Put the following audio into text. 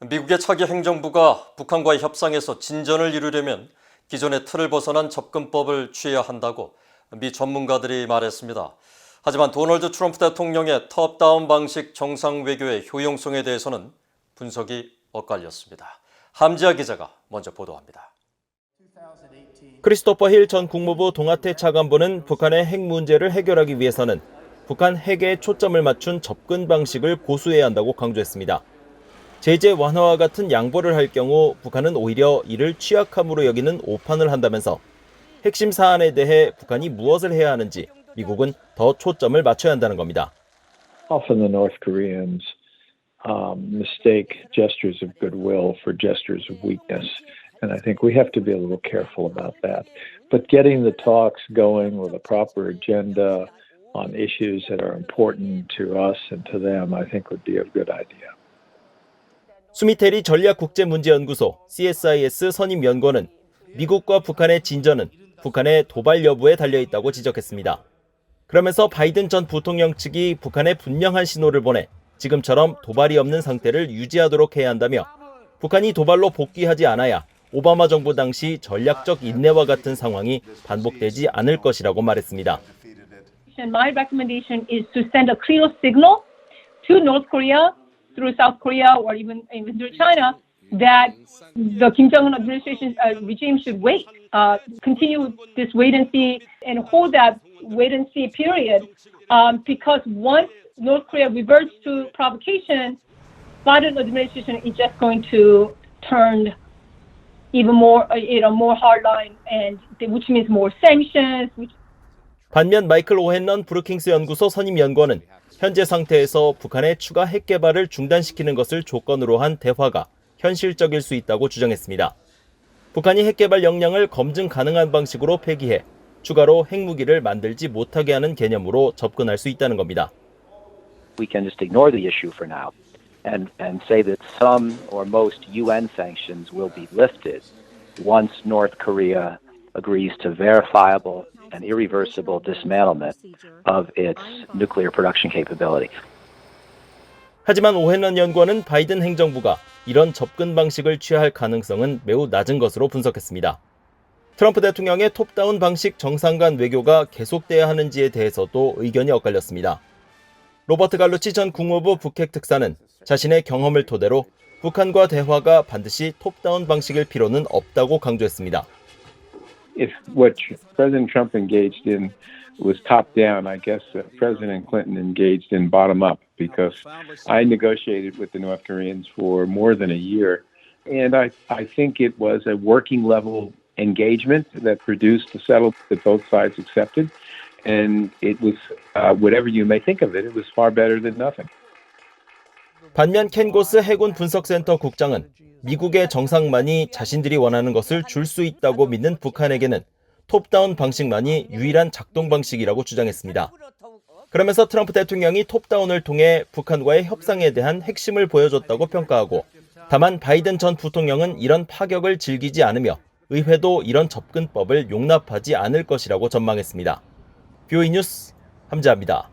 미국의 차기 행정부가 북한과의 협상에서 진전을 이루려면 기존의 틀을 벗어난 접근법을 취해야 한다고 미 전문가들이 말했습니다. 하지만 도널드 트럼프 대통령의 톱다운 방식 정상 외교의 효용성에 대해서는 분석이 엇갈렸습니다. 함지아 기자가 먼저 보도합니다. 크리스토퍼 힐 전 국무부 동아태 차관보는 북한의 핵 문제를 해결하기 위해서는 북한 핵에 초점을 맞춘 접근 방식을 고수해야 한다고 강조했습니다. 제재 완화와 같은 양보를 할 경우 북한은 오히려 이를 취약함으로 여기는 오판을 한다면서 핵심 사안에 대해 북한이 무엇을 해야 하는지 미국은 더 초점을 맞춰야 한다는 겁니다. Often the North Koreans mistake gestures of goodwill for gestures of weakness. And I think we have to be a little careful about that. But getting the talks going with a proper agenda on issues that are important to us and to them, I think would be a good idea. 수미테리 전략국제문제연구소 CSIS 선임연구원은 미국과 북한의 진전은 북한의 도발 여부에 달려있다고 지적했습니다. 그러면서 바이든 전 부통령 측이 북한에 분명한 신호를 보내 지금처럼 도발이 없는 상태를 유지하도록 해야 한다며 북한이 도발로 복귀하지 않아야 오바마 정부 당시 전략적 인내와 같은 상황이 반복되지 않을 것이라고 말했습니다. My recommendation is to send a clear signal to North Korea through South Korea or even through China that the Kim Jong-un administration regime should wait, continue this wait and see and hold that wait and see period because once North Korea reverts to provocation, Biden administration is just going to turn even more, more hardline, and which means more sanctions. 반면 마이클 오헨런 브루킹스 연구소 선임 연구원은 현재 상태에서 북한의 추가 핵 개발을 중단시키는 것을 조건으로 한 대화가 현실적일 수 있다고 주장했습니다. 북한이 핵 개발 역량을 검증 가능한 방식으로 폐기해 추가로 핵무기를 만들지 못하게 하는 개념으로 접근할 수 있다는 겁니다. We can just ignore the issue for now and say that some or most UN sanctions will be lifted once North Korea agrees to verifiable and irreversible dismantlement of its nuclear production capability. 하지만 오헨런 연구원은 바이든 행정부가 이런 접근 방식을 취할 가능성은 매우 낮은 것으로 분석했습니다. 트럼프 대통령의 톱다운 방식 정상 간 외교가 계속돼야 하는지에 대해서도 의견이 엇갈렸습니다. 로버트 갈루치 전 국무부 북핵 특사는 자신의 경험을 토대로 북한과 대화가 반드시 톱다운 방식일 필요는 없다고 강조했습니다. If what President Trump engaged in was top-down, I guess President Clinton engaged in bottom-up because I negotiated with the North Koreans for more than a year. And I think it was a working-level engagement that produced a settlement that both sides accepted. And it was, whatever you may think of it, it was far better than nothing. 반면 켄 고스 해군 분석센터 국장은 미국의 정상만이 자신들이 원하는 것을 줄 수 있다고 믿는 북한에게는 톱다운 방식만이 유일한 작동 방식이라고 주장했습니다. 그러면서 트럼프 대통령이 톱다운을 통해 북한과의 협상에 대한 핵심을 보여줬다고 평가하고 다만 바이든 전 부통령은 이런 파격을 즐기지 않으며 의회도 이런 접근법을 용납하지 않을 것이라고 전망했습니다. 뷰이 뉴스 함지아입니다.